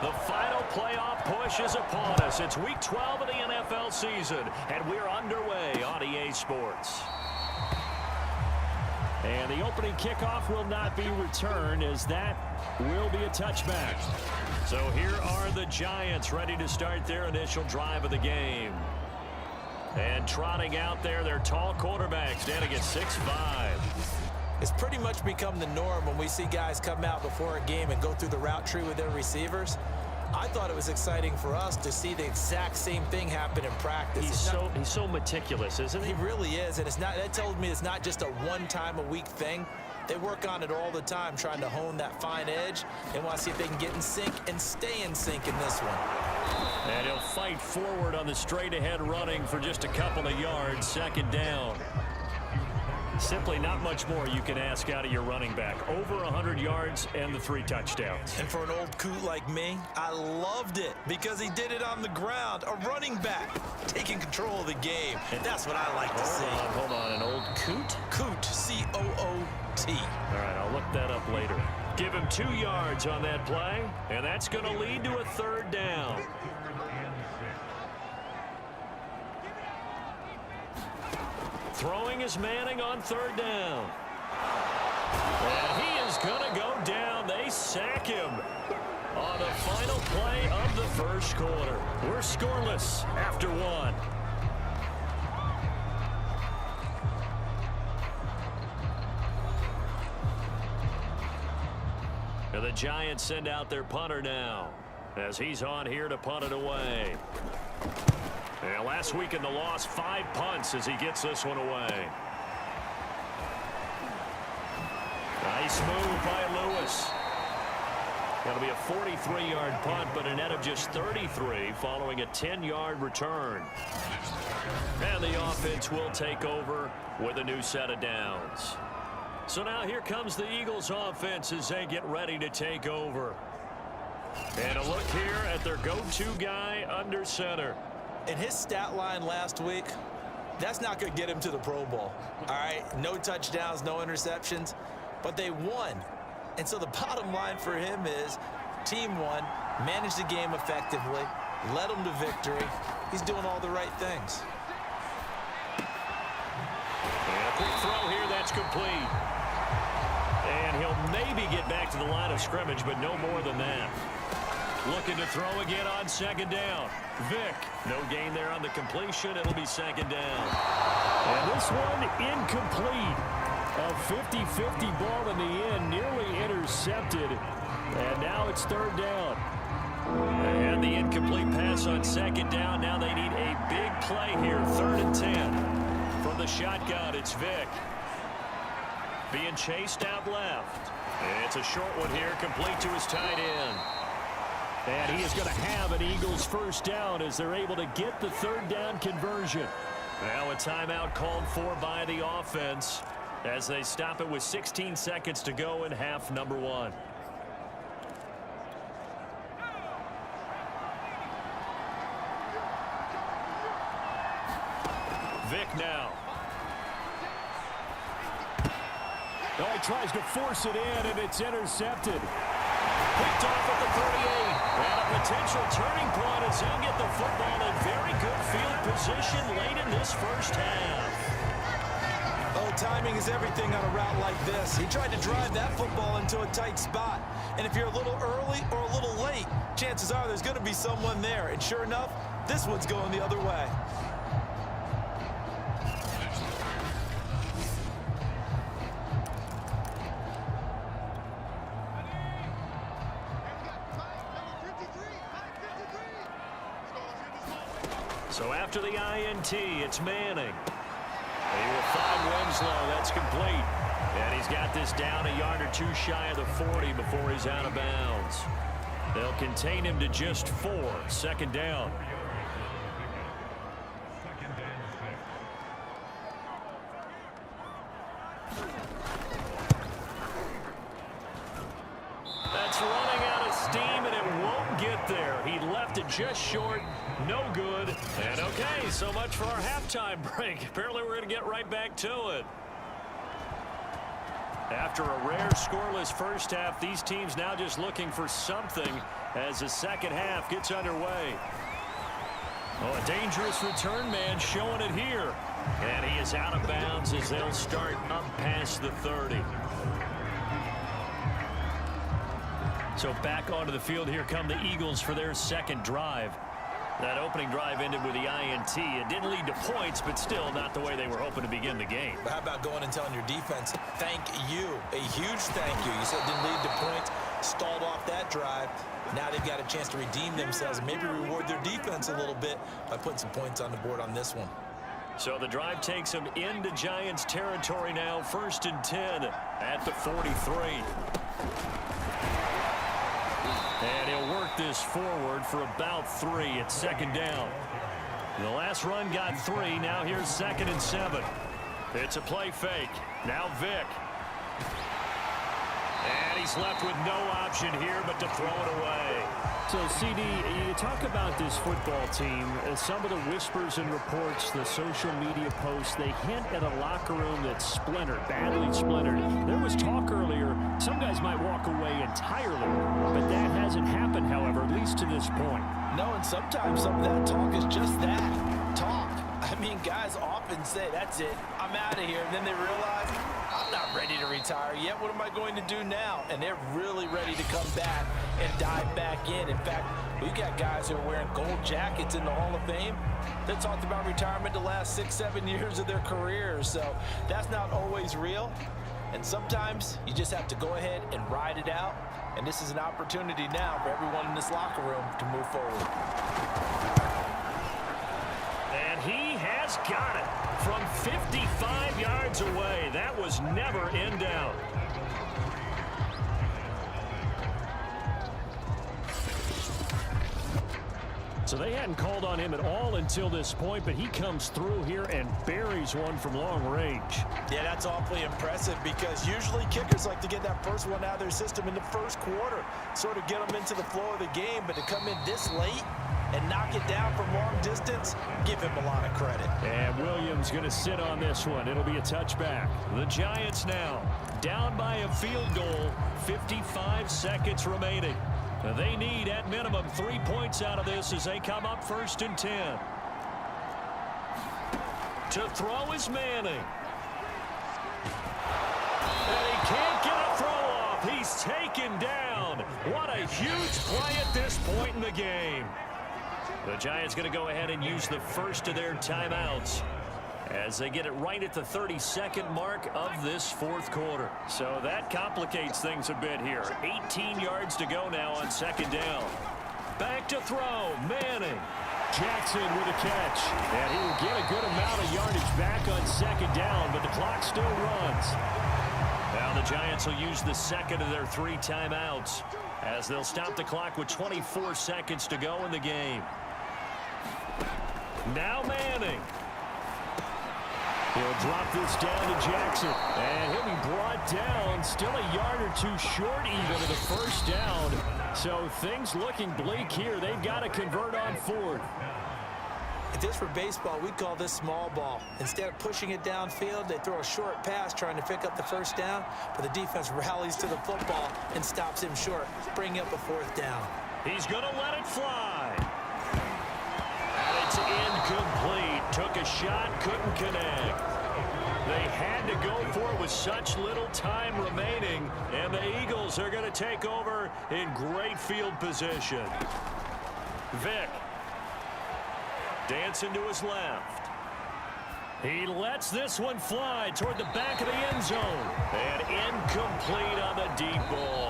The final playoff push is upon us. It's week 12 of the NFL season, and we're underway on EA Sports. And the opening kickoff will not be returned, as that will be a touchback. So here are the Giants ready to start their initial drive of the game. And trotting out there, their tall quarterback standing at 6'5". It's pretty much become the norm when we see guys come out before a game and go through the route tree with their receivers. I thought it was exciting for us to see the exact same thing happen in practice. He's so meticulous, isn't he? He really is, and that tells me it's not just a one-time-a-week thing. They work on it all the time, trying to hone that fine edge. They want to see if they can get in sync and stay in sync in this one. And he'll fight forward on the straight-ahead running for just a couple of yards, second down. Simply not much more you can ask out of your running back. Over 100 yards and the 3 touchdowns. And for an old coot like me, I loved it because he did it on the ground. A running back taking control of the game. And that's what I like to see. Hold on. An old coot? Coot, C-O-O-T. All right, I'll look that up later. Give him 2 yards on that play, and that's going to lead to a third down. Throwing is Manning on third down. And he is going to go down. They sack him on the final play of the first quarter. We're scoreless after 1. And the Giants send out their punter now as he's on here to punt it away. And last week in the loss, 5 punts as he gets this one away. Nice move by Lewis. That'll be a 43-yard punt, but a net of just 33 following a 10-yard return. And the offense will take over with a new set of downs. So now here comes the Eagles offense as they get ready to take over. And a look here at their go-to guy under center. In his stat line last week, that's not going to get him to the Pro Bowl. All right, no touchdowns, no interceptions, but they won. And so the bottom line for him is team won, managed the game effectively, led them to victory. He's doing all the right things. And a quick throw here, that's complete. And he'll maybe get back to the line of scrimmage, but no more than that. Looking to throw again on second down. Vick, no gain there on the completion. It'll be second down. And this one incomplete. A 50-50 ball in the end, nearly intercepted. And now it's third down. And the incomplete pass on second down. Now they need a big play here. 3rd and 10. From the shotgun, it's Vick. Being chased out left. And it's a short one here, complete to his tight end. And he is going to have an Eagles first down as they're able to get the third down conversion. Now a timeout called for by the offense as they stop it with 16 seconds to go in half number 1. Vick now. Oh, he tries to force it in, and it's intercepted. Picked off at the 38. And a potential turning point as he'll get the football in very good field position late in this first half. Oh, timing is everything on a route like this. He tried to drive that football into a tight spot. And if you're a little early or a little late, chances are there's going to be someone there. And sure enough, this one's going the other way. So after the INT, it's Manning. He will find Winslow. That's complete. And he's got this down a yard or 2 shy of the 40 before he's out of bounds. They'll contain him to just 4. Second down. That's running out of steam, and it won't get there. He left it just short. No good. And okay, so much for our halftime break. Apparently we're going to get right back to it. After a rare scoreless first half, these teams now just looking for something as the second half gets underway. Oh, a dangerous return man showing it here. And he is out of bounds as they'll start up past the 30. So back onto the field, here come the Eagles for their second drive. That opening drive ended with the INT. It didn't lead to points, but still not the way they were hoping to begin the game. But how about going and telling your defense, thank you, a huge thank you. You said it didn't lead to points, stalled off that drive. Now they've got a chance to redeem themselves and maybe reward their defense a little bit by putting some points on the board on this one. So the drive takes them into Giants territory now, 1st and 10 at the 43. And he'll work this forward for about 3 at 2nd down. The last run got 3. Now here's 2nd and 7. It's a play fake. Now Vick. And he's left with no option here but to throw it away. So, CD, you talk about this football team, some of the whispers and reports, the social media posts, they hint at a locker room that's splintered, badly splintered. There was talk earlier, some guys might walk away entirely, but that hasn't happened, however, at least to this point. No, and sometimes some of that talk is just that, talk. I mean, guys often say, that's it, I'm out of here, and then they realize, I'm not ready to retire yet. What am I going to do now? And they're really ready to come back and dive back in. In fact, we've got guys who are wearing gold jackets in the Hall of Fame that talked about retirement the last 6-7 years of their careers. So that's not always real. And sometimes you just have to go ahead and ride it out. And this is an opportunity now for everyone in this locker room to move forward. And he has got it from 55 yards away. That was never in doubt. So they hadn't called on him at all until this point, but he comes through here and buries one from long range. Yeah, that's awfully impressive because usually kickers like to get that first one out of their system in the first quarter, sort of get them into the flow of the game, but to come in this late and knock it down from long distance, give him a lot of credit. And Williams going to sit on this one. It'll be a touchback. The Giants now down by a field goal, 55 seconds remaining. They need, at minimum, 3 points out of this as they come up 1st and 10. To throw is Manning. And he can't get a throw off. He's taken down. What a huge play at this point in the game. The Giants going to go ahead and use the first of their timeouts as they get it right at the 32nd mark of this 4th quarter. So that complicates things a bit here. 18 yards to go now on 2nd down. Back to throw. Manning. Jackson with a catch. And he will get a good amount of yardage back on 2nd down, but the clock still runs. Now the Giants will use the second of their 3 timeouts as they'll stop the clock with 24 seconds to go in the game. Now Manning. He'll drop this down to Jackson. And he'll be brought down. Still a yard or 2 short even of the first down. So things looking bleak here. They've got to convert on 4th. If this were baseball, we'd call this small ball. Instead of pushing it downfield, they throw a short pass trying to pick up the first down, but the defense rallies to the football and stops him short, bringing up a 4th down. He's going to let it fly. And it's incomplete. Took a shot, couldn't connect. They had to go for it with such little time remaining, and the Eagles are going to take over in great field position. Vick. Dancing to his left. He lets this one fly toward the back of the end zone. And incomplete on the deep ball.